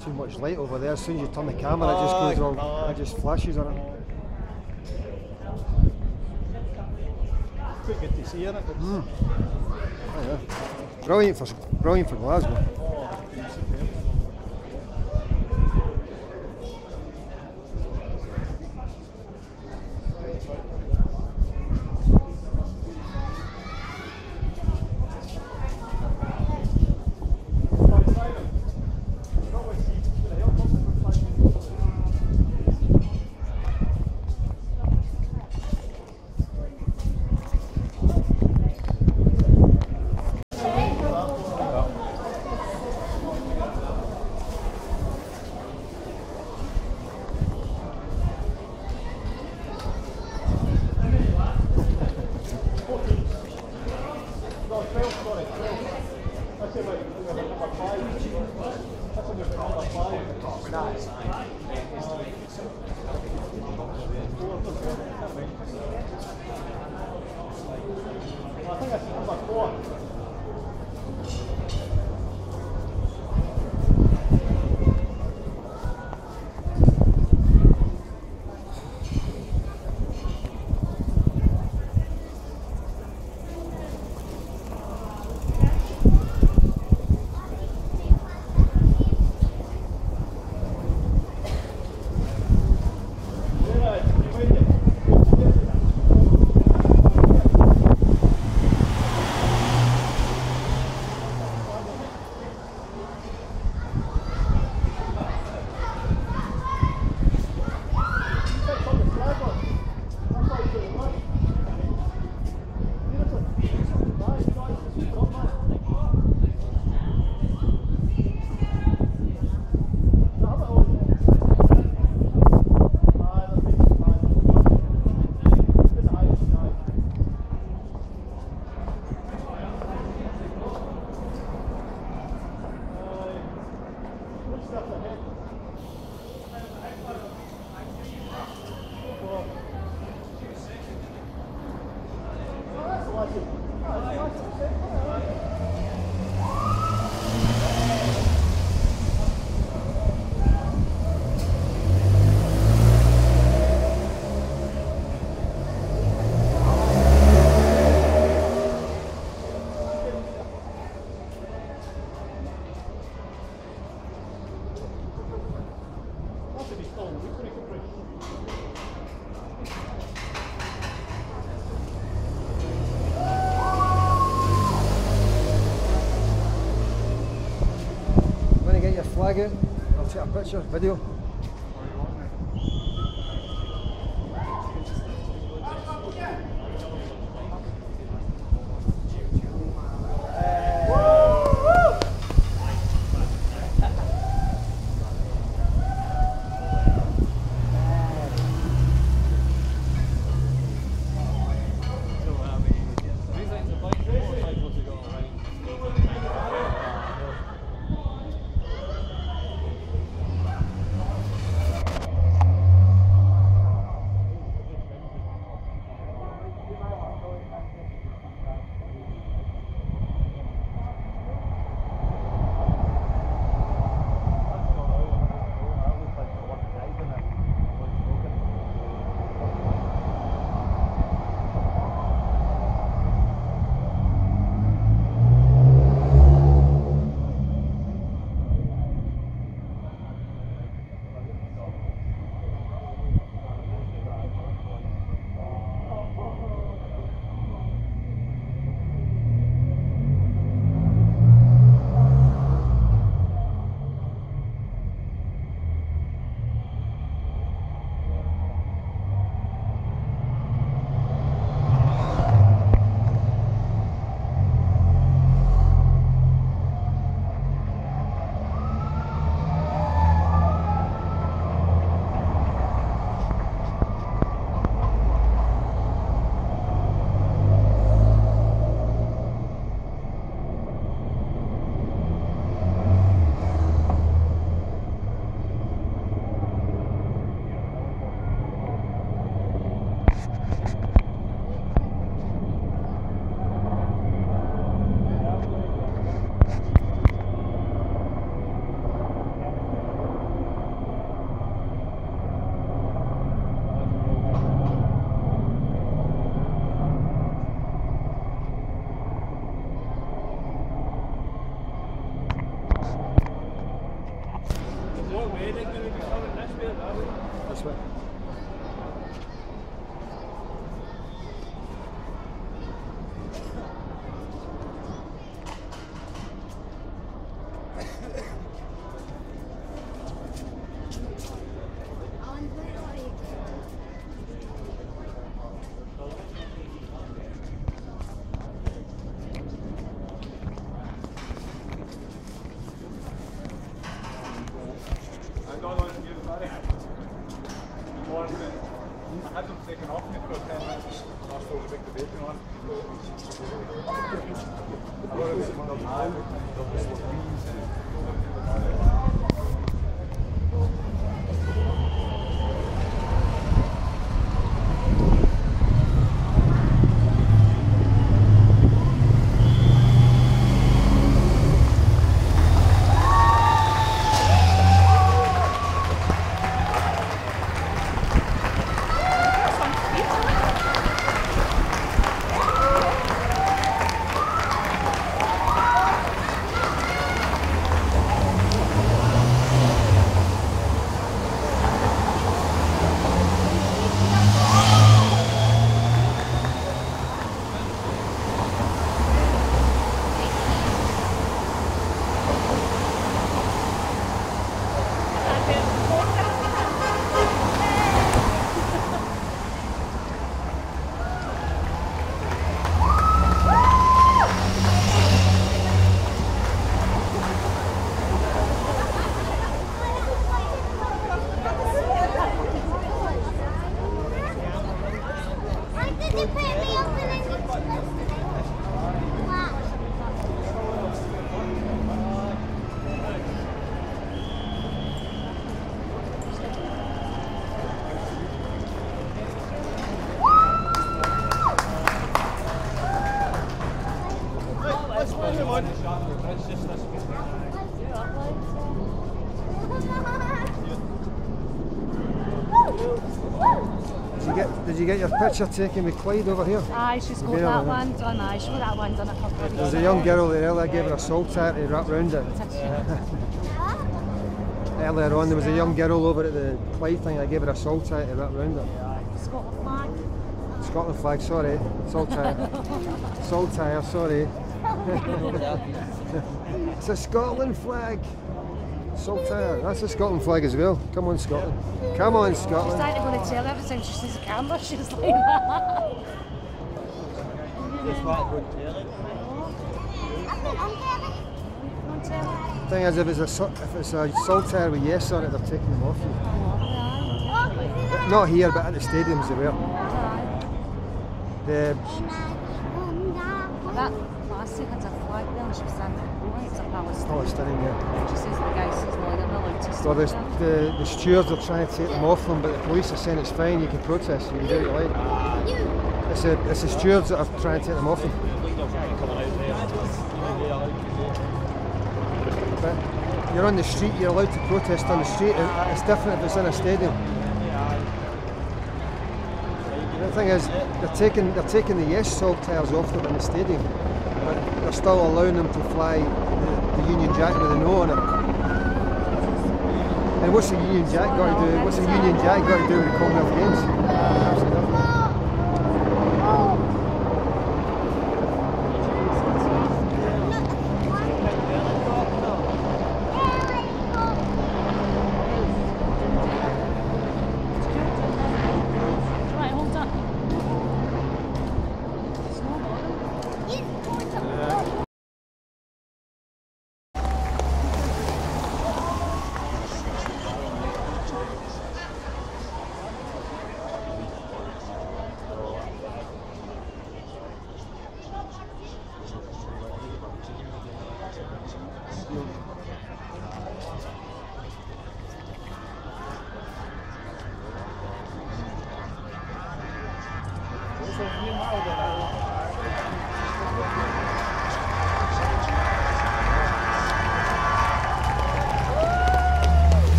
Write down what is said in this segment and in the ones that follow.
too much light over there. As soon as you turn the camera, it just goes all, it just flashes on it. Quite good to see, isn't it? Oh, yeah. Brilliant for Glasgow. Flag out, I'll take a picture, video. This way. I had them taken off me for 10 minutes. Last time we picked the bacon on. Did you get your picture taken with Clyde over here? Aye, she's got that one done. Aye, she's got that one done a couple of weeks. There's a young girl there earlier, I gave her a salt tire to wrap round it. Earlier on there was a young girl over at the Clyde thing, I gave her a salt tire to wrap round it. Scotland flag. Scotland flag, sorry. Salt tire. Salt tire, sorry. It's a Scotland flag. Salt tire. That's a Scotland flag as well. Come on, Scotland. Come on, Scotland. She's trying to go to tell everything. She sees the camera. She's like that. Thing is, if it's a salt tire with yes on it, they're taking them off you. Not here, but at the stadiums they were. That lassie had a flag there and she was saying, oh, it's a Palestinian, yeah. She says the guy says, no, they're not allowed to. Well, the stewards are trying to take them off them, but the police are saying it's fine, you can protest, you can do what you like. It's the stewards that are trying to take them off them. But you're on the street, you're allowed to protest on the street. It's different if it's in a stadium. The thing is, they're taking the yes salt tires off them in the stadium, but they're still allowing them to fly the Union Jack with the no on it. And what's the Union Jack got to do? What's the Union Jack got to do with the Commonwealth Games? Absolutely nothing.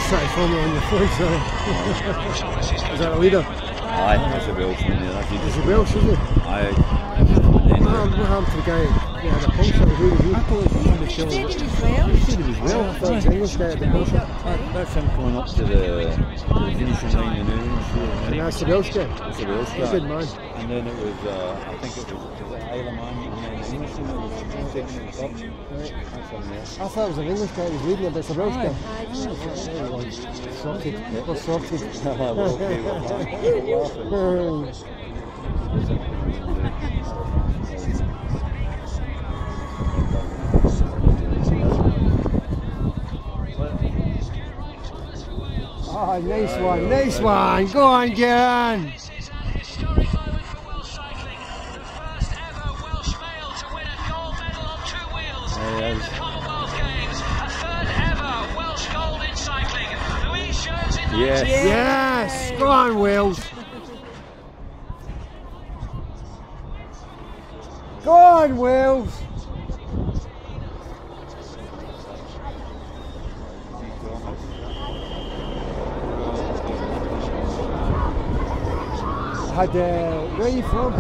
Trying to film it on your phone, sorry. Is that a leader? Aye, that's a Welshman there. He's a Welsh, isn't he? Aye. What happened to the guy that had a puncture? Who was he? I thought he was He said he was He Welsh. said he was Well, I Welsh. thought it was an English guy at the puncture. That's him coming up to the finishing line in the And that's the Welsh guy. That's a Welsh He's a good man. And then it was, I think it was Isle of Man and then the Englishman that was taking the top. Right. That's him there. I thought it was an English guy that was leading it, but it's a Welsh guy. Sorted. We're sorted. We're okay with that. We're laughing. Oh, nice one, nice one. Go on, Jan. This is a historic moment for Welsh cycling. The first ever Welsh male to win a gold medal on 2 wheels in the Commonwealth Games. A third ever Welsh gold in cycling. Louise Jones in 19. Yes, go on, Wales. Go on, Wales. Had, where are you from? I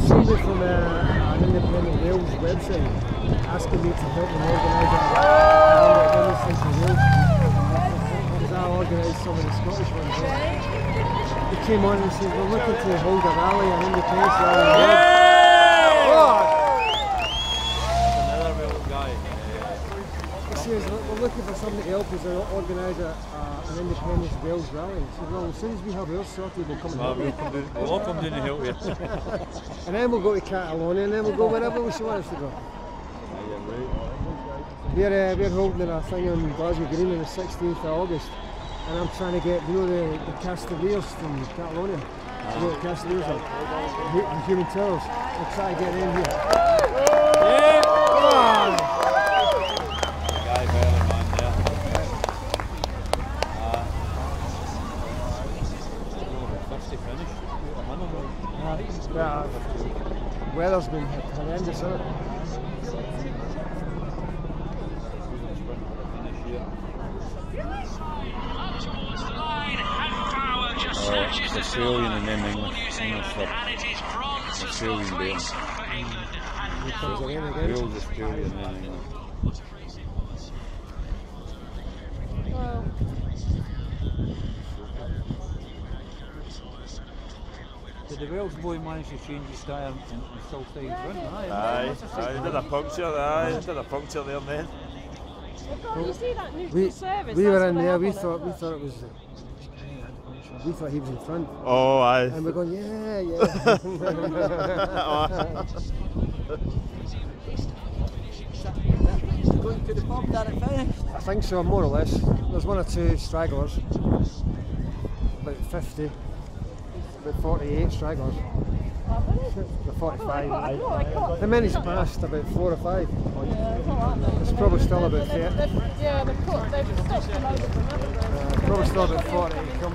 seen it from an independent Wales website asking me to help them organise a Central Wales. Because I organised some of the Scottish ones. They came on and said, we're looking to hold a rally, an independence rally. Another Welsh guy. He says, we're looking for somebody to help us organise an independence Wales rally. He said, well, as soon as we have ours sorted, we'll come and help you. We'll all come down to help you. And then we'll go to Catalonia, and then we'll go wherever we want us to go. We're holding a thing on Glasgow Green on the 16th of August, and I'm trying to get, you know, the Castellers from Catalonia. You know what Castellers are? The human turtles. I'll try to get in here. Come on! Guy Belly, man, yeah. First finish. Yeah, weather's been horrendous, isn't it? Up towards the line and power just snatches the silver Australian and then for English. New Zealand. English And it is bronze for Australian Scotland for England. And now we have Wales, Australia and then England. Did the Welsh boy manage to change his tyre and still stay in front? Aye, did a puncture there, man. You see that new service? We that's were in what there. We happened. thought it was. We thought he was in front, Oh, aye. and we're going, yeah. Going to the pub that it finished. I think so, more or less. There's one or two stragglers, about 50, about 48 stragglers. The 45. How many's passed? About 4 or 5. There's probably still about 30. Yeah, they've stopped them out of them. Probably still about 40 to come.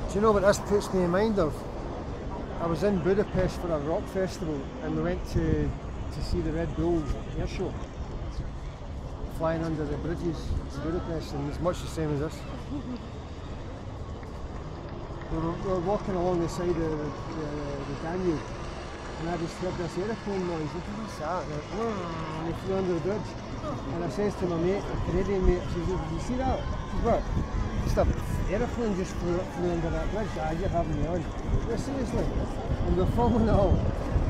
Do you know what this puts me in mind of? I was in Budapest for a rock festival and we went to see the Red Bull air show. flying under the bridges in Budapest, and it's much the same as this. We were walking along the side of the Danube, and I just heard this aeroplane noise. Look at this, and it flew under the bridge. And I says to my mate, a Canadian mate, I says, did you see that? He says, what? Just an aeroplane just flew under that bridge. You're having me on. Well, seriously. And we're filming it all.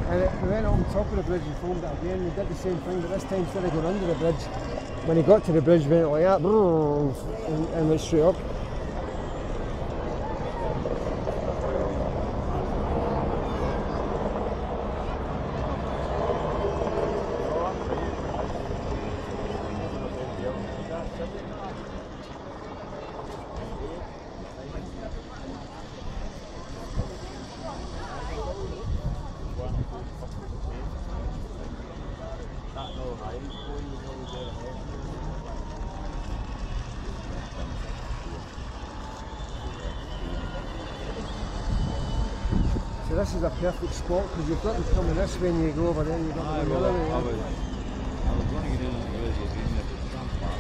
And we went on top of the bridge and filmed it again. We did the same thing, but this time instead of going under the bridge, when he got to the bridge, we went like that, and went straight up. So this is a perfect spot because you've got them coming this way and you go over there and you've got them the other way. I was going to get in and really get in there, but some part.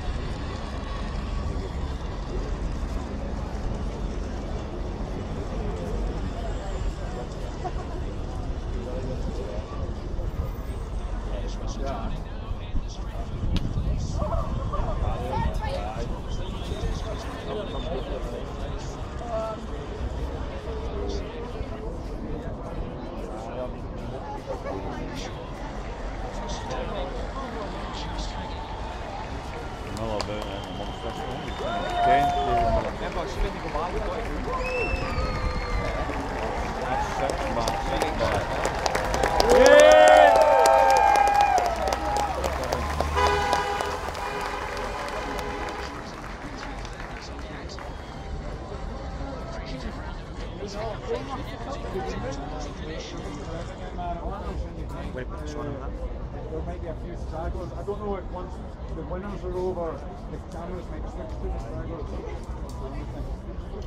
There might be a few stragglers. I don't know if once the winners are over, the cameras might switch to the stragglers.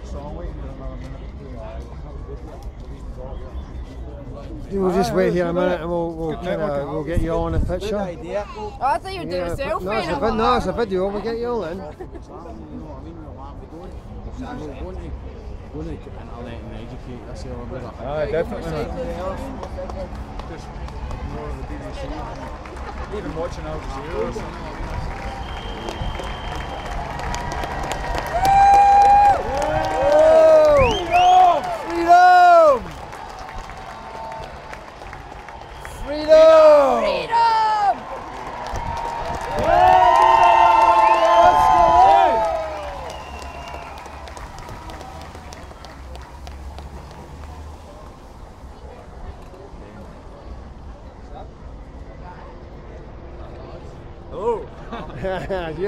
So I'm waiting for another minute. We'll just wait here a minute and we'll get you all in a picture. Oh, I thought you were doing a selfie. No, it's a video. We'll get you all in. Going to internet and educate yourself about it. Definitely. Just more of the BBC. Even watching Al Jazeera or something like that. Hello.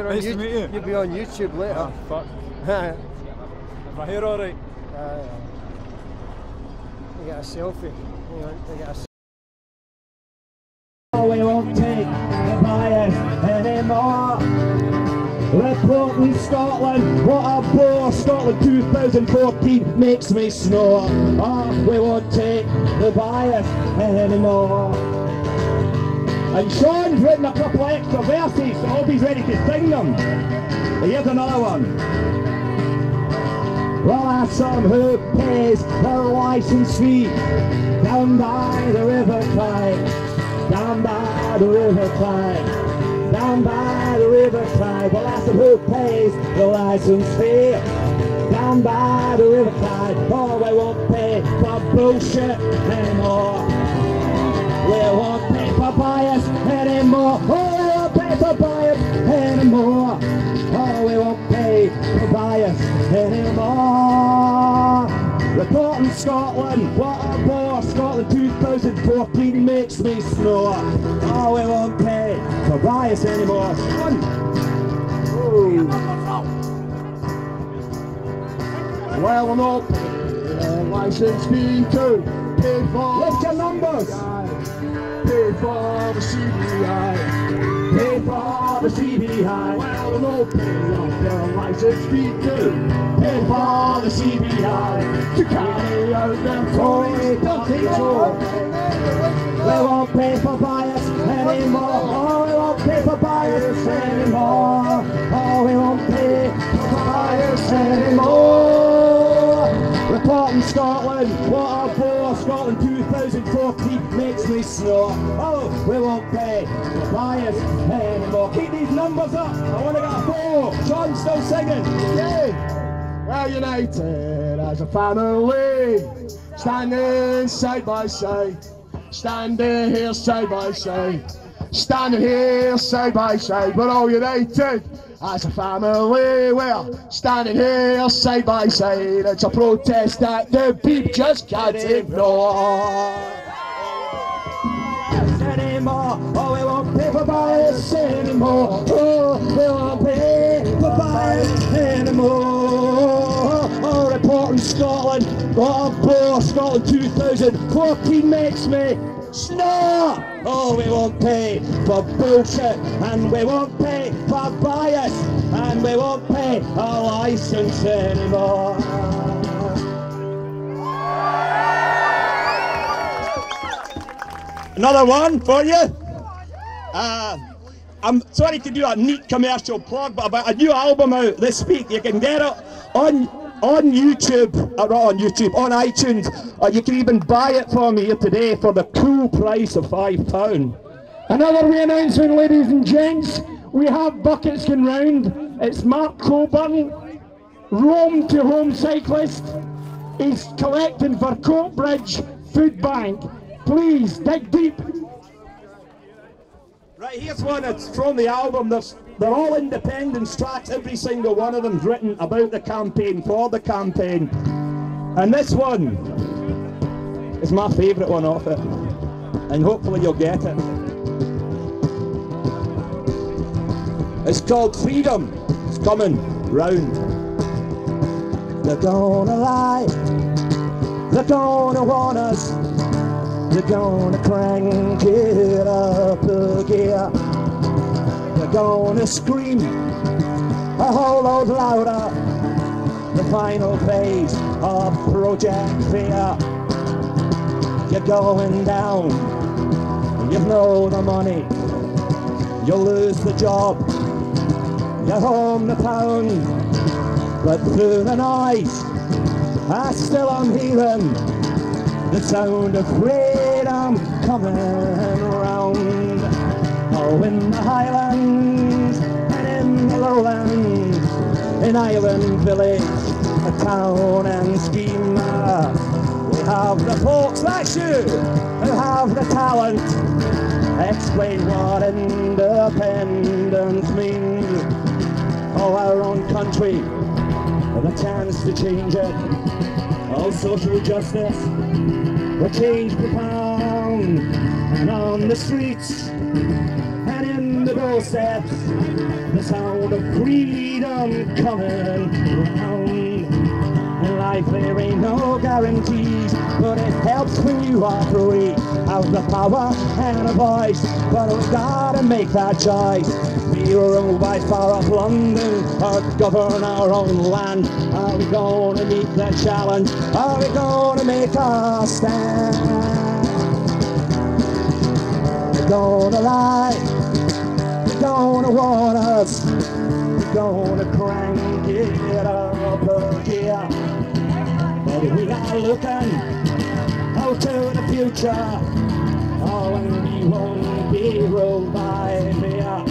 Nice to meet you. You'll be on YouTube later. Oh, fuck. Is my hair alright? You get a selfie. Hang on, you get a We won't take the bias anymore. Reporting Scotland, what a bore. Scotland 2014 makes me snore. Oh, we won't take the bias anymore. And Sean's written a couple of extra verses, so I hope he's ready to sing them. Here's another one. Well, that's some who pays their licence fee down by the River Clyde, down by the River Clyde, down by the River Clyde. Well, that's some who pays the licence fee down by the River Clyde. Oh, we won't pay for bullshit anymore. We won't pay for bias anymore. Oh, we won't pay for bias anymore. Oh, we won't pay for bias anymore. Reporting Scotland, what a bore. Scotland 2014 makes me snore. Oh, we won't pay for bias anymore. Well, we'll not pay the licence fee to pay for. Lift your numbers. Pay for the CBI. Pay for the CBI. Well, we'll not pay the licence fee to pay for the CBI to carry out their Tory dirty tour. We won't pay for bias anymore. Oh, we won't won't pay for bias anymore. Oh, we won't pay for bias anymore. Reporting Scotland, what a bore. Scotland 2014 makes me snore. Oh, we won't pay for bias anymore. Keep these numbers up. I want to get a 4. John's still singing. Yay! We're united as a family, standing side by side, standing here side by side, standing here side by side. We're all united as a family, we're standing here side by side. It's a protest that the beep just can't ignore. Anymore, oh, we won't pay for bias anymore. Oh, we won't pay for bias anymore. Oh, reporting Scotland, what a bore. Scotland 2014 makes me snore. Oh, we won't pay for bullshit, and we won't pay for bias, and we won't pay a license anymore. Another one for you. I'm sorry to do a neat commercial plug, but about a new album out this week. You can get it on YouTube, or not on YouTube, on iTunes. You can even buy it for me here today for the cool price of £5. Another wee announcement, ladies and gents. We have buckets going round. It's Mark Coburn, Rome to Home cyclist. He's collecting for Coatbridge Food Bank. Please dig deep. Right, here's one that's from the album. They're all independent tracks, every single one of them's written about the campaign, for the campaign. And this one is my favourite one off it. And hopefully you'll get it. It's called Freedom. It's coming round. They're gonna lie. They're gonna want us. They're gonna crank it up a gear. They're gonna scream a whole lot louder. The final phase of Project Fear. You're going down. You've no the money. You'll lose the job. You're home the pound. But through the noise, I still am hearing the sound of freedom coming around. Oh, in the Highlands and in the Lowlands, in Island Village, a town and scheme, we have the folks like you who have the talent. Explain what independence means. Oh, our own country, the chance to change it. Oh, social justice, the change profound. And on the streets and in the doorsteps, the sound of freedom coming round. In life there ain't no guarantees, but it helps when you are free. Have the power and a voice, but we've gotta make that choice. Be ruled by far off London, or govern our own land. Are we gonna meet the challenge? Are we gonna make a stand? They're gonna lie, they're gonna warn us, they're gonna crank it up a gear. But we are looking out to the future. Oh, and we won't be ruled by fear.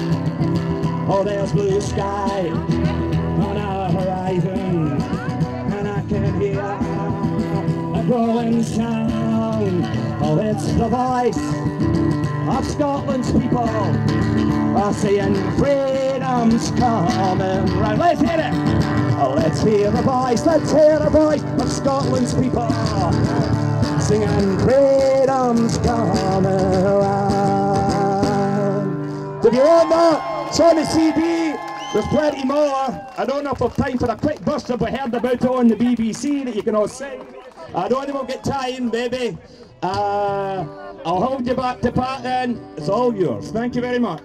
Oh, there's blue sky on our horizon, and I can hear a growing sound. Oh, it's the voice of Scotland's people are saying freedom's coming round. Let's hear it! Oh, let's hear the voice of Scotland's people singing freedom's coming around. If you want that, it's on the CD. There's plenty more. I don't know if we've time for a quick burst of we heard about it on the BBC that you can all sing. I don't think we'll get time, baby. I'll hold you back to Pat then. It's all yours. Thank you very much.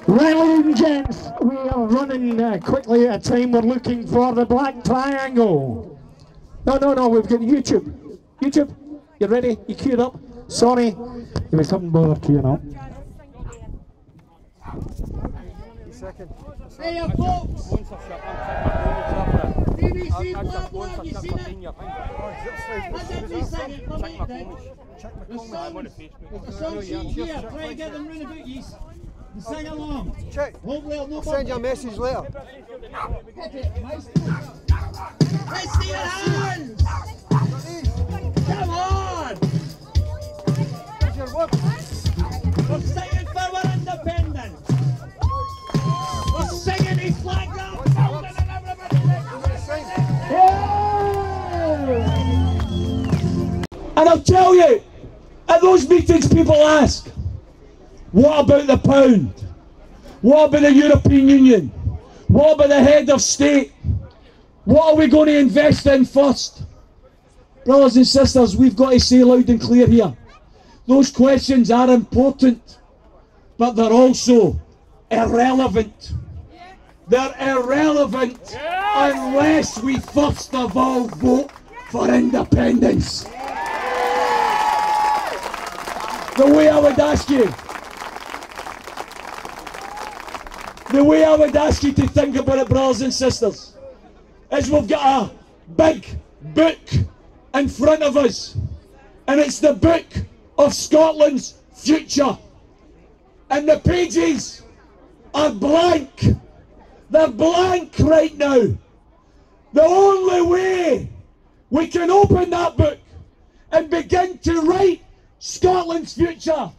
Right, ladies and gents, we are running quickly at a time. We're looking for the black triangle. No, we've got YouTube. YouTube, you ready? You queued up? Sorry, there was something more queuing up. Second. Hey, folks! Sponsorship, I'm BBC taking my Blog, you seen it? That's everything in for me, then. The songs, the song sheet here, try to get them round about you and sing along. Check. Hopefully I'll I'll send you a message later. Get it, maestro. Let's see your hands! Come on! Here's your whip. We're singing for our independence! We're singing the flag round building and everybody! Yeah! And I'll tell you, at those meetings people ask, what about the pound? What about the European Union? What about the head of state? What are we going to invest in first? Brothers and sisters, we've got to say loud and clear here. Those questions are important, but they're also irrelevant. They're irrelevant unless we first of all vote for independence. The way I would ask you to think about it, brothers and sisters, is we've got a big book in front of us, and it's the book of Scotland's future, and the pages are blank. They're blank right now. The only way we can open that book and begin to write Scotland's future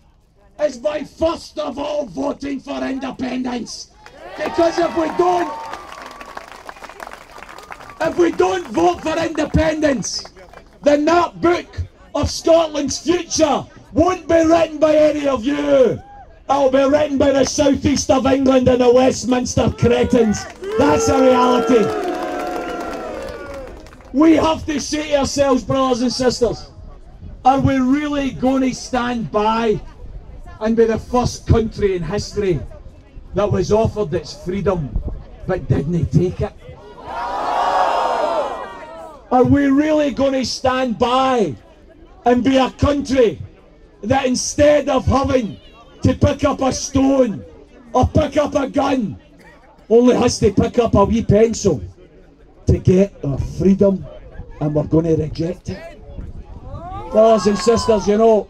is by first of all voting for independence. Because if we don't vote for independence, then that book of Scotland's future won't be written by any of you. It'll be written by the southeast of England and the Westminster cretins. That's the reality. We have to say to ourselves, brothers and sisters, are we really going to stand by and be the first country in history that was offered its freedom but didn't take it? Are we really going to stand by and be a country that instead of having to pick up a stone or pick up a gun, only has to pick up a wee pencil to get our freedom, and we're going to reject it? Brothers and sisters, you know,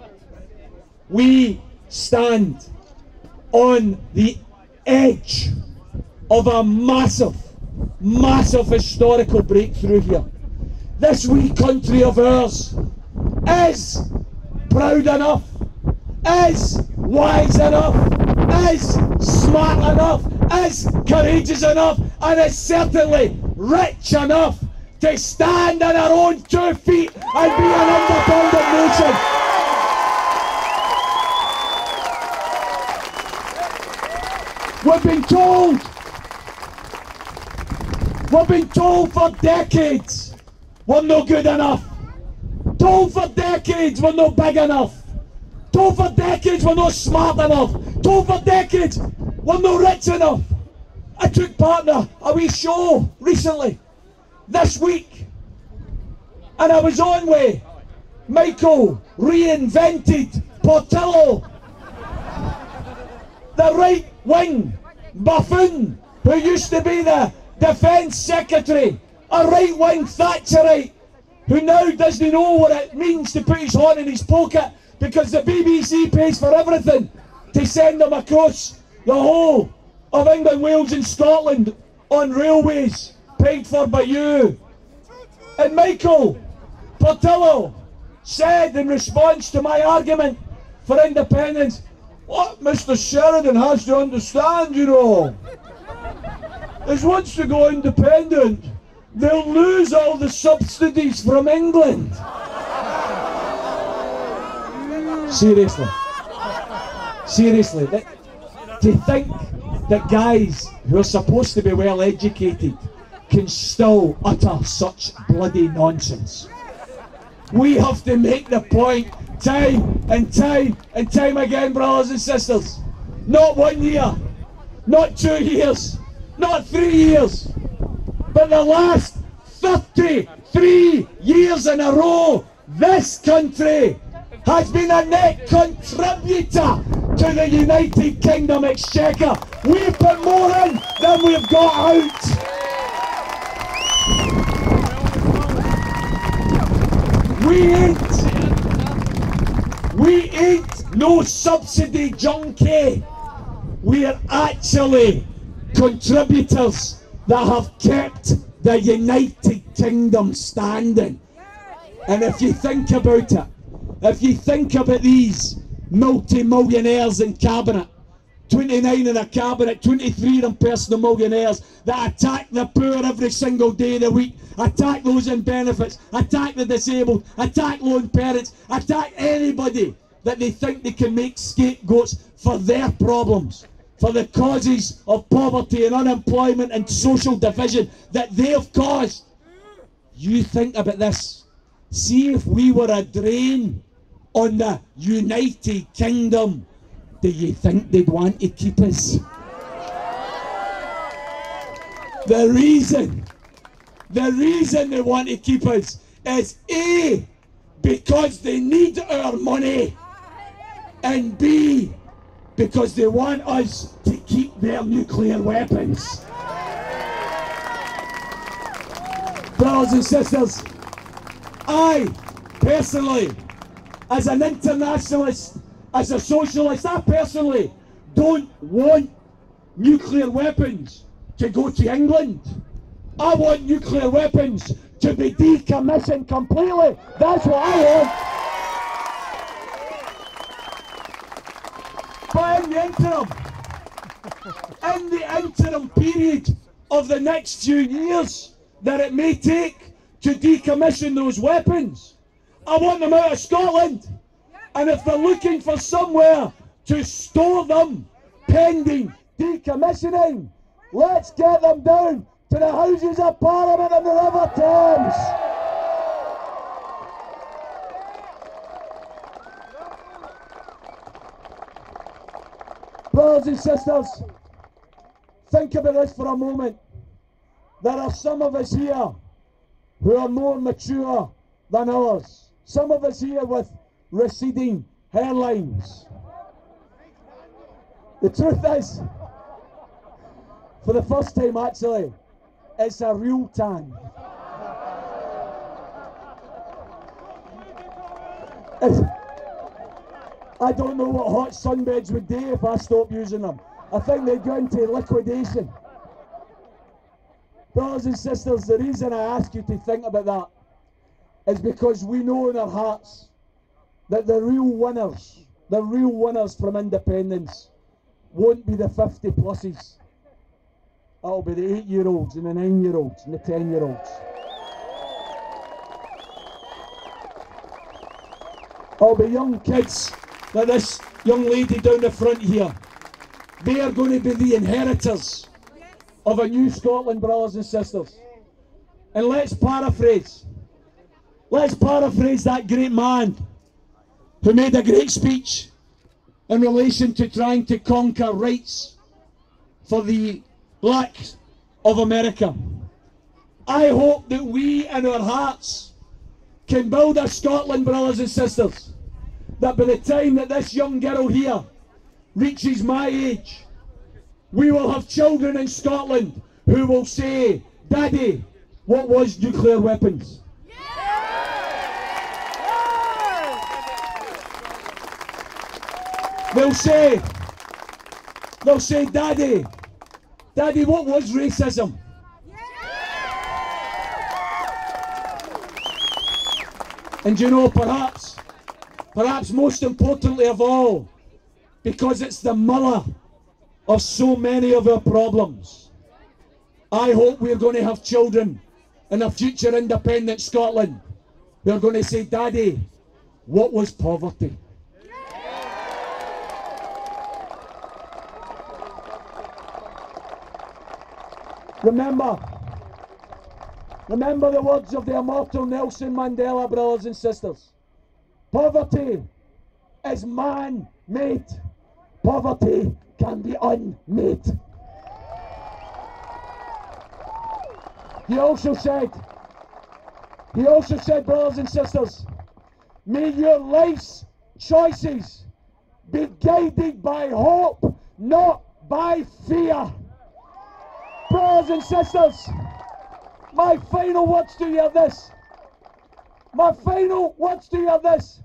we stand on the edge of a massive, massive historical breakthrough here. This wee country of ours is proud enough, is wise enough, is smart enough, is courageous enough, and is certainly rich enough to stand on our own 2 feet and be an independent nation. We've been told for decades we're no good enough. Told for decades we're not big enough. Told for decades we're not smart enough. Told for decades we're not rich enough. I took part in a wee show recently, this week, and I was on with Michael Reinvented Portillo, the right-wing buffoon who used to be the Defence Secretary, a right-wing Thatcherite who now doesn't know what it means to put his horn in his pocket because the BBC pays for everything to send them across the whole of England, Wales and Scotland on railways paid for by you. And Michael Portillo said in response to my argument for independence, what Mr. Sheridan has to understand, you know, is once they go independent, they'll lose all the subsidies from England. Seriously. Seriously. To think that guys who are supposed to be well educated can still utter such bloody nonsense. We have to make the point time and time and time again, brothers and sisters. Not 1 year, not 2 years, not 3 years, but the last 33 years in a row, this country has been a net contributor to the United Kingdom Exchequer. We've put more in than we've got out. We ain't no subsidy junkie. We are actually contributors that have kept the United Kingdom standing. And if you think about it, if you think about these multi-millionaires in cabinet, 29 in a cabinet, 23 of them personal millionaires that attack the poor every single day of the week, attack those in benefits, attack the disabled, attack lone parents, attack anybody that they think they can make scapegoats for their problems, for the causes of poverty and unemployment and social division that they have caused. You think about this. See if we were a drain on the United Kingdom, do you think they'd want to keep us? The reason they want to keep us is A, because they need our money, and B, because they want us to keep their nuclear weapons. Brothers and sisters, I personally, as an internationalist, as a socialist, I personally don't want nuclear weapons to go to England. I want nuclear weapons to be decommissioned completely. That's what I want. But in the interim period of the next few years that it may take to decommission those weapons, I want them out of Scotland. And if they're looking for somewhere to store them pending decommissioning, let's get them down to the Houses of Parliament in the River Thames. Brothers and sisters, think about this for a moment. There are some of us here who are more mature than others. Some of us here with receding hairlines. The truth is, for the first time actually, it's a real tan. I don't know what hot sunbeds would do if I stopped using them. I think they'd go into liquidation. Brothers and sisters, the reason I ask you to think about that is because we know in our hearts that the real winners from independence won't be the 50 pluses. It'll be the 8-year-olds and the 9-year-olds and the 10-year-olds. It'll be young kids like this young lady down the front here. They are going to be the inheritors of a new Scotland, brothers and sisters. And let's paraphrase that great man who made a great speech in relation to trying to conquer rights for the blacks of America. I hope that we in our hearts can build a Scotland, brothers and sisters, that by the time that this young girl here reaches my age, we will have children in Scotland who will say, "Daddy, what was nuclear weapons?" They'll say, Daddy, what was racism? And you know, perhaps most importantly of all, because it's the mother of so many of our problems, I hope we're going to have children in a future independent Scotland who are going to say, "Daddy, what was poverty?" Remember the words of the immortal Nelson Mandela, brothers and sisters. Poverty is man-made. Poverty can be unmade. He also said, brothers and sisters, may your life's choices be guided by hope, not by fear. Brothers and sisters, my final words to you are this. My final words to you are this.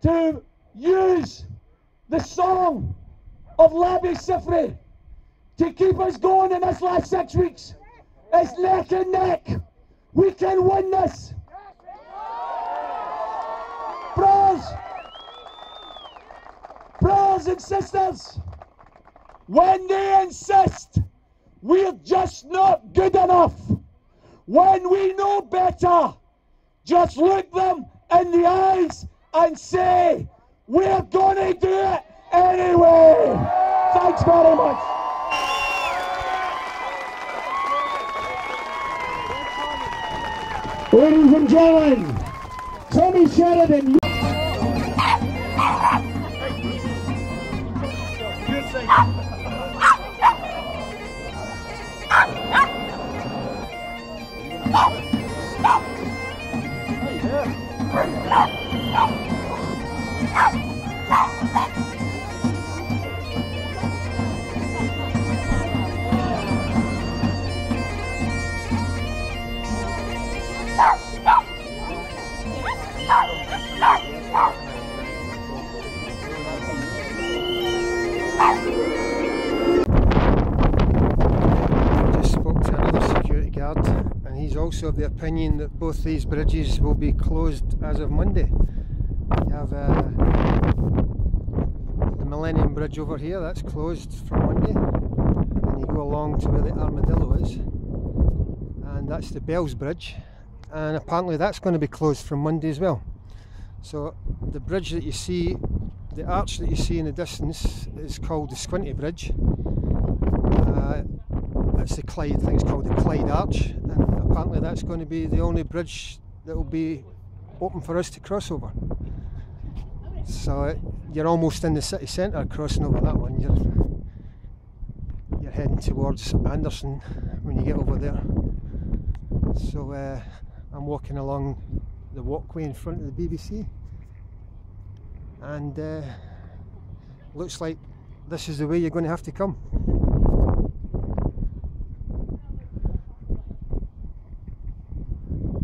To use the song of Labby Sifri to keep us going in this last 6 weeks. It's neck and neck. We can win this. Brothers and sisters, when they insist we're just not good enough, when we know better, just look them in the eyes and say, we're gonna do it anyway. Thanks very much. Ladies and gentlemen, Tommy Sheridan. Just spoke to another security guard, and he's also of the opinion that both these bridges will be closed as of Monday. You have the Millennium Bridge over here, that's closed from Monday, and you go along to where the Armadillo is, and that's the Bells Bridge, and apparently that's going to be closed from Monday as well. So the bridge that you see, the arch that you see in the distance, is called the Squinty Bridge. It's the Clyde, I think it's called the Clyde Arch, and apparently that's going to be the only bridge that will be open for us to cross over. So you're almost in the city centre crossing over that one. You're heading towards Anderson when you get over there. So I'm walking along the walkway in front of the BBC, and looks like this is the way you're going to have to come.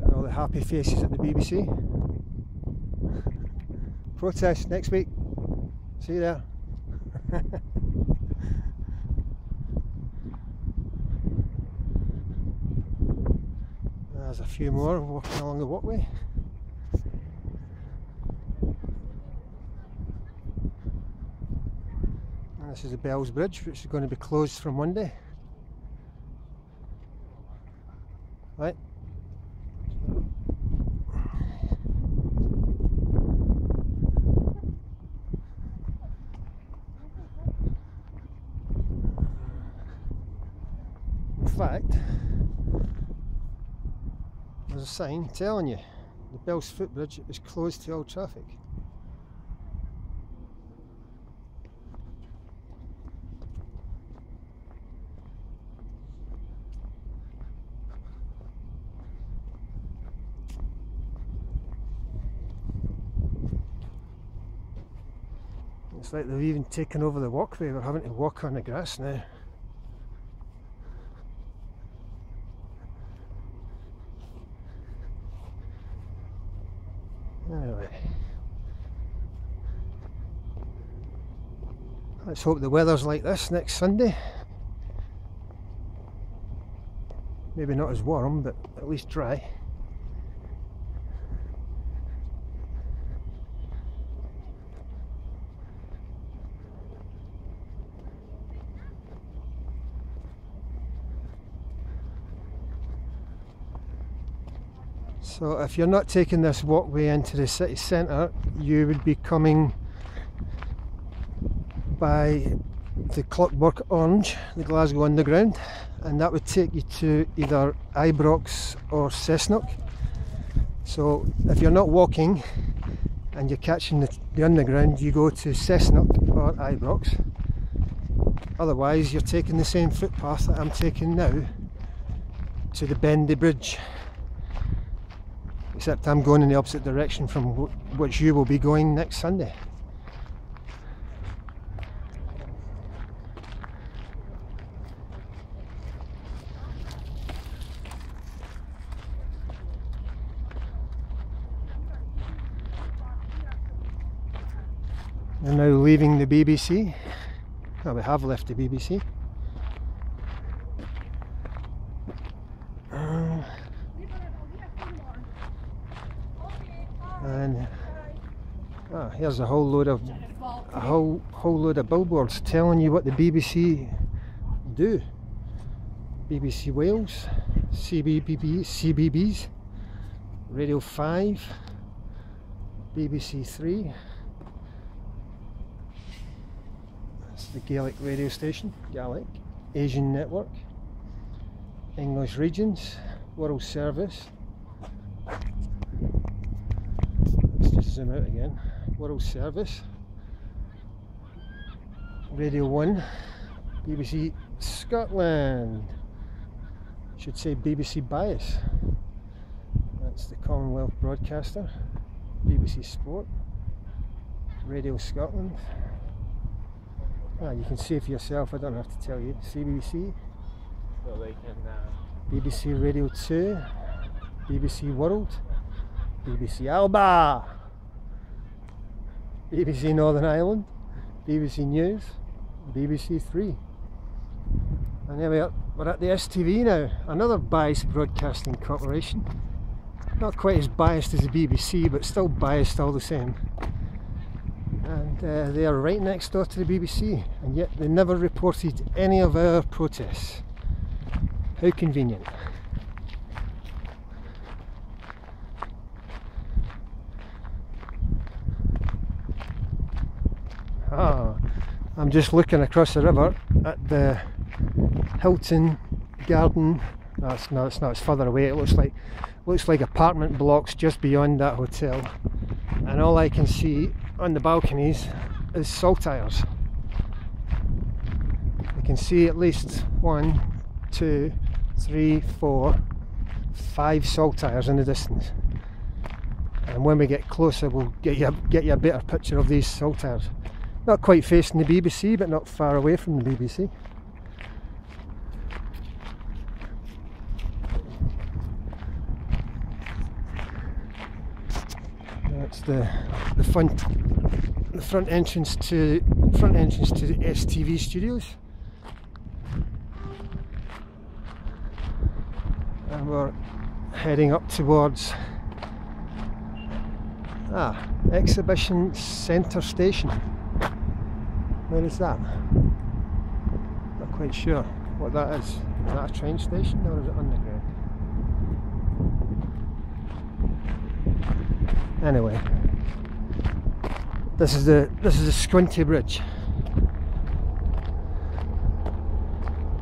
And all the happy faces at the BBC. Protest next week. See you there. There's a few more walking along the walkway. And this is the Bells Bridge, which is going to be closed from Monday. Right. In fact, there's a sign telling you the Bells Footbridge is closed to all traffic. It's like they've even taken over the walkway. We're having to walk on the grass now. Anyway, let's hope the weather's like this next Sunday. Maybe not as warm, but at least dry. So if you're not taking this walkway into the city centre, you would be coming by the Clockwork Orange, the Glasgow Underground, and that would take you to either Ibrox or Cessnock. So if you're not walking and you're catching the Underground, you go to Cessnock or Ibrox. Otherwise you're taking the same footpath that I'm taking now to the Bendy Bridge. Except I'm going in the opposite direction from which you will be going next Sunday. We're now leaving the BBC. Well, we have left the BBC. And here's a whole load of billboards telling you what the BBC do. BBC Wales, CBBS, Radio 5, BBC 3. That's the Gaelic radio station, Gaelic, Asian Network, English Regions, World Service. Let's just zoom out again. World Service, Radio 1, BBC Scotland. Should say BBC Bias. That's the Commonwealth broadcaster. BBC Sport, Radio Scotland. You can see for yourself, I don't have to tell you. CBC, So they can BBC Radio 2, BBC World, BBC Alba, BBC Northern Ireland, BBC News, BBC 3. And there we are, we're at the STV now, another biased broadcasting corporation. Not quite as biased as the BBC, but still biased all the same. And they are right next door to the BBC, and yet they never reported any of our protests. How convenient. I'm just looking across the river at the Hilton Garden. No, it's not. It's further away. It looks like apartment blocks just beyond that hotel, and all I can see on the balconies is saltires. I can see at least 1, 2, 3, 4, 5 saltires in the distance. And when we get closer, we'll get you a better picture of these saltires. Not quite facing the BBC, but not far away from the BBC. That's the front entrance to the STV studios, and we're heading up towards Exhibition Centre Station. Where is that? Not quite sure what that is. Is that a train station or is it underground? Anyway, this is the Squinty Bridge.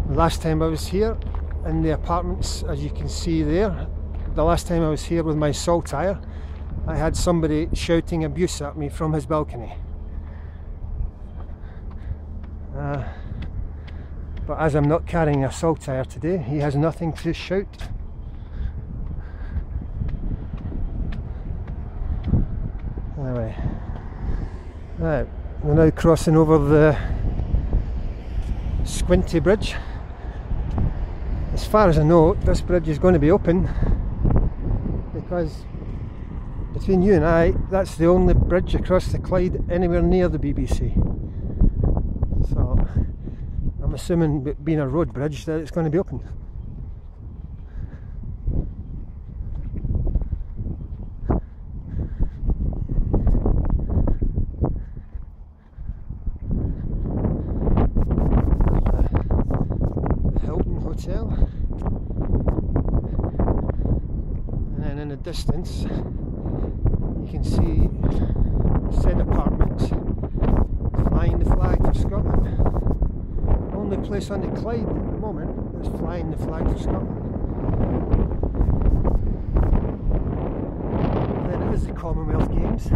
The last time I was here in the apartments, as you can see there, the last time I was here with my saltire, I had somebody shouting abuse at me from his balcony. But as I'm not carrying a saltire today, he has nothing to shout. Anyway, right, we're now crossing over the Squinty Bridge. As far as I know, this bridge is going to be open, because between you and I, that's the only bridge across the Clyde anywhere near the BBC. So I'm assuming, being a road bridge, that it's going to be open. Hotel, and then in the distance you can see said apartments flying the flag for Scotland. Only place on the Clyde at the moment that's flying the flag for Scotland. And then it is the Commonwealth Games.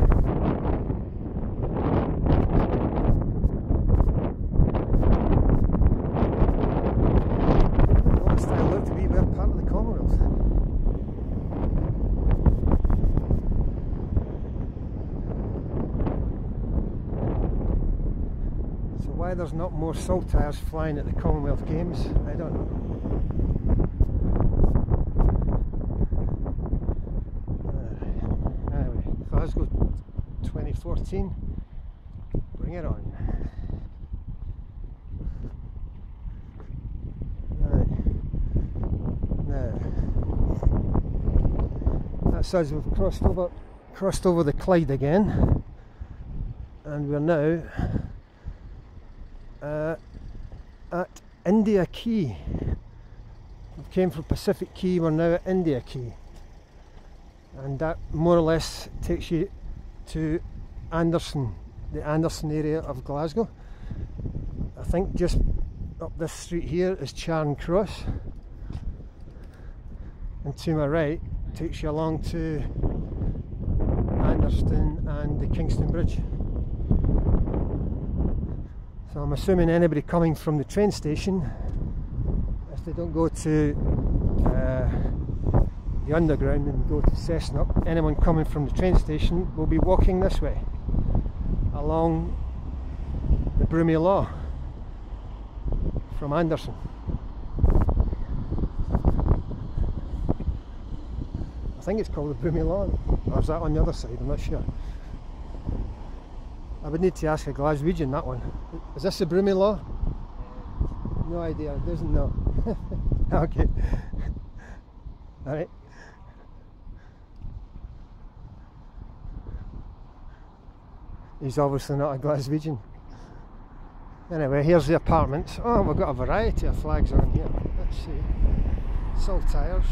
Why there's not more saltires flying at the Commonwealth Games, I don't know. Anyway, Glasgow 2014, it on. Right. Now, that's us. We've crossed over the Clyde again, and we're now at India Quay. We came from Pacific Quay, we're now at India Quay, and that more or less takes you to Anderson, the Anderson area of Glasgow. I think just up this street here is Charing Cross, and to my right takes you along to Anderston and the Kingston Bridge. So I'm assuming anybody coming from the train station, if they don't go to the underground and go to Cessnock, anyone coming from the train station will be walking this way along the Broomy Law from Anderson. I think it's called the Broomy Law, or is that on the other side? I'm not sure. I would need to ask a Glaswegian that one. Is this the Broomy Law? No idea, it doesn't know. Okay. Alright. He's obviously not a Glaswegion. Anyway, here's the apartments. Oh, we've got a variety of flags on here. Let's see. Saltires.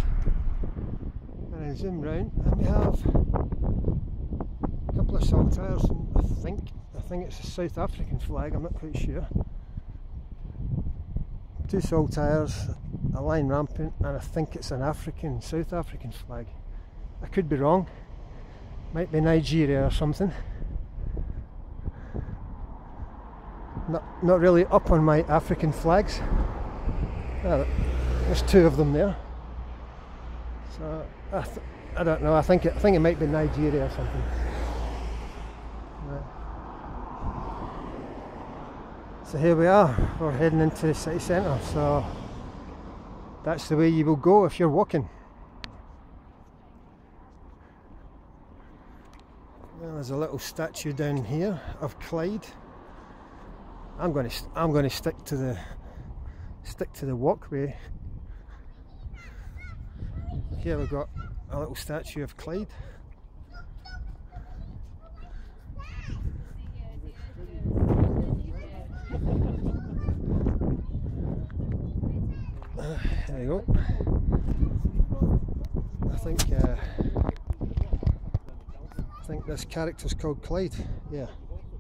And I zoom round and we have a couple of saltires, and I think it's a South African flag, I'm not quite sure. 2 saltires, a line rampant, and I think it's an South African flag. I could be wrong. Might be Nigeria or something. Not really up on my African flags. Oh, there's 2 of them there. So I don't know. I think it might be Nigeria or something. Right. So here we are. We're heading into the city centre. So that's the way you will go if you're walking. Well, there's a little statue down here of Clyde. I'm going to stick to the walkway. Here we've got a little statue of Clyde. There you go. I think this character's called Clyde. Yeah,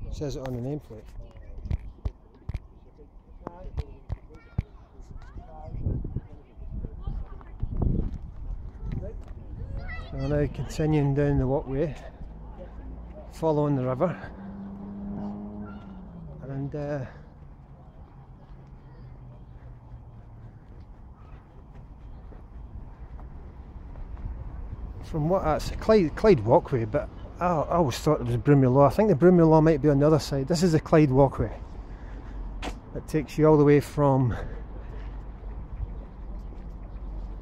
it says it on the nameplate. So we're now continuing down the walkway, following the river, and from what that's Clyde walkway, but I always thought it was Broomy Law. I think the Broomy Law might be on the other side. This is the Clyde walkway. It takes you all the way from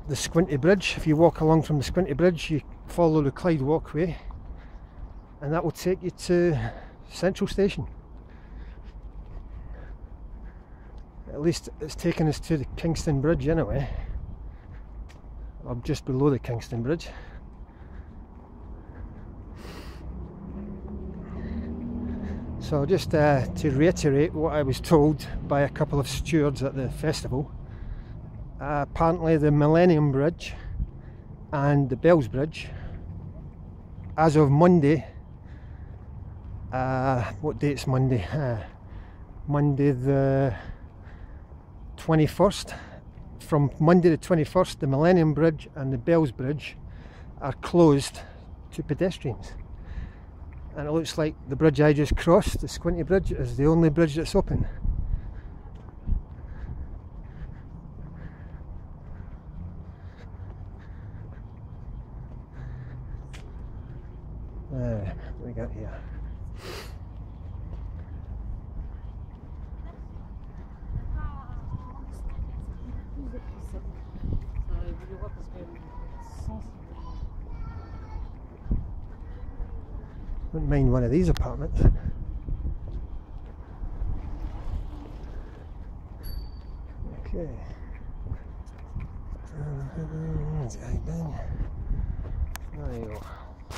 the Squinty Bridge. If you walk along from the Squinty Bridge, you follow the Clyde walkway, and that will take you to Central Station. At least it's taken us to the Kingston Bridge anyway, or just below the Kingston Bridge. So just to reiterate what I was told by a couple of stewards at the festival, apparently the Millennium Bridge and the Bells Bridge, as of Monday, what date's Monday? Monday the 21st. From Monday the 21st, the Millennium Bridge and the Bells Bridge are closed to pedestrians. And it looks like the bridge I just crossed, the Squinty Bridge, is the only bridge that's open. What do we got here? Wouldn't mind one of these apartments. Okay. There you go.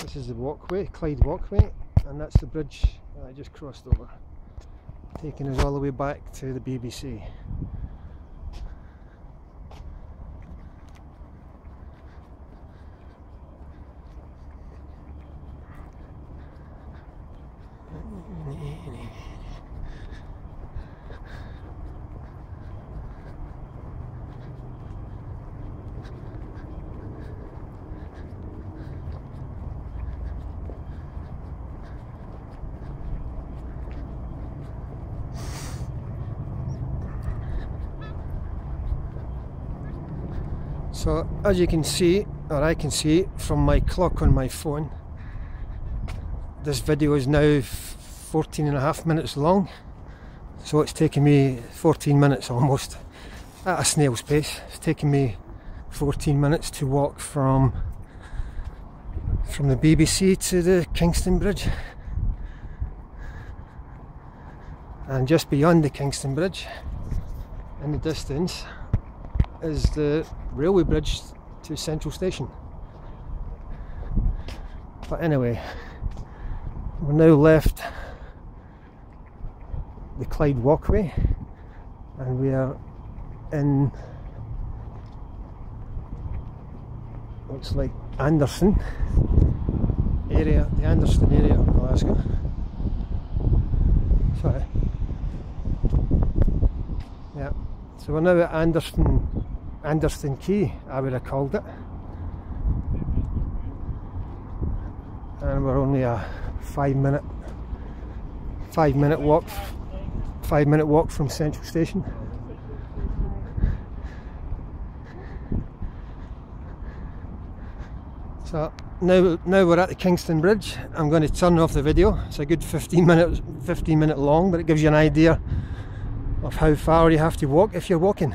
This is the walkway, Clyde walkway, and that's the bridge that I just crossed over, taking us all the way back to the BBC. So as you can see, or I can see from my clock on my phone, this video is now 14.5 minutes long, so it's taken me 14 minutes almost at a snail's pace. It's taken me 14 minutes to walk from the BBC to the Kingston Bridge, and just beyond the Kingston Bridge in the distance is the railway bridge to Central Station. But anyway, we're now left the Clyde walkway and we are in, looks like Anderson area, the Anderson area of Glasgow. Sorry. Yeah, so we're now at Anderson Quay, I would have called it, and we're only a 5 minute walk from Central Station. So now we're at the Kingston Bridge. I'm going to turn off the video. It's a good 15 minute long, but it gives you an idea of how far you have to walk if you're walking.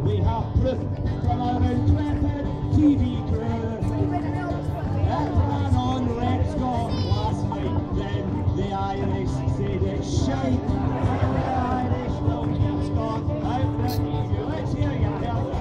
We have proof from our intrepid TV crew. It ran on Let's Go last night, then the Irish said it's shite. The Irish will keep Scott out the TV. Let's hear you tell us.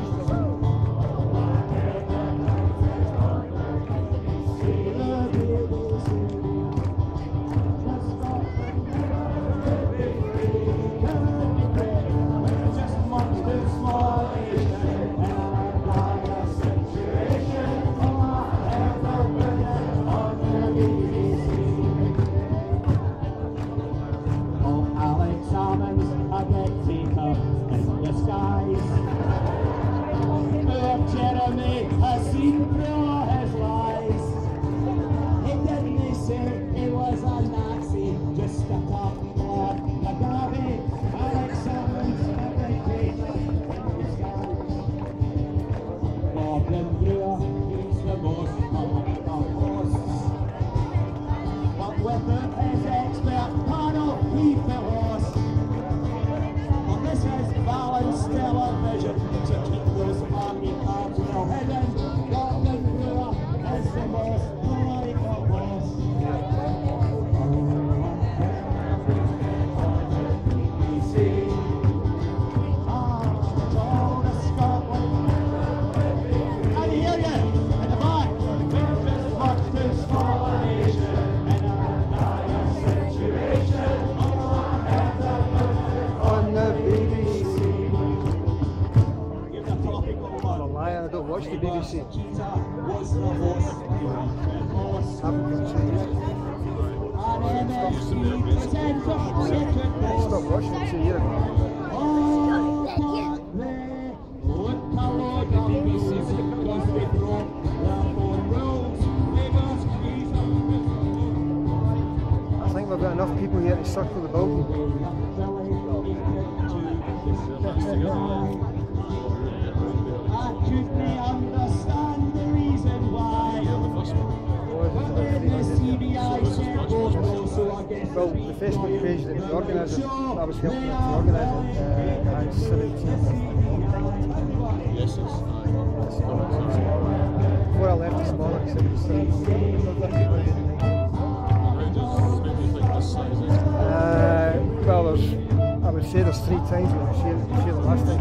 Watch the BBC. Was the horse. Stop rushing, it's a year ago. I think we've got enough people here to circle the building. Well, the Facebook page that was organising, I was helping to organise it, had 17. Yes, Before I left this morning, it was 17. Well, I would say there's 3 times what I was here the last time.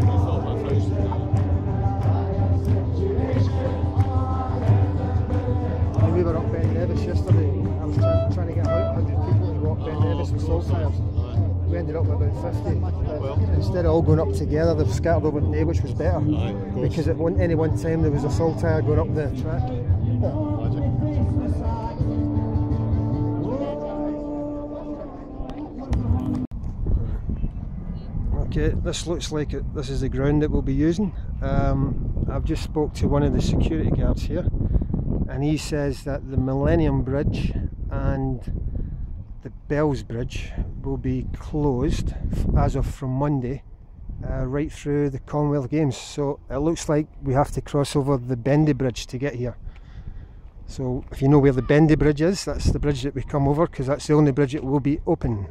We were up Ben Nevis yesterday. I was trying to get 100 people to go up Ben Nevis with salt tires. We ended up with about 50. Instead of all going up together, they've scattered over the day, which was better. Because at any one time there was a salt tire going up the track. Okay, this looks like this is the ground that we'll be using. I've just spoke to one of the security guards here, and he says that the Millennium Bridge and the Bells Bridge will be closed as of from Monday right through the Commonwealth Games. So it looks like we have to cross over the Bendy Bridge to get here. So if you know where the Bendy Bridge is, that's the bridge that we come over, because that's the only bridge that will be open.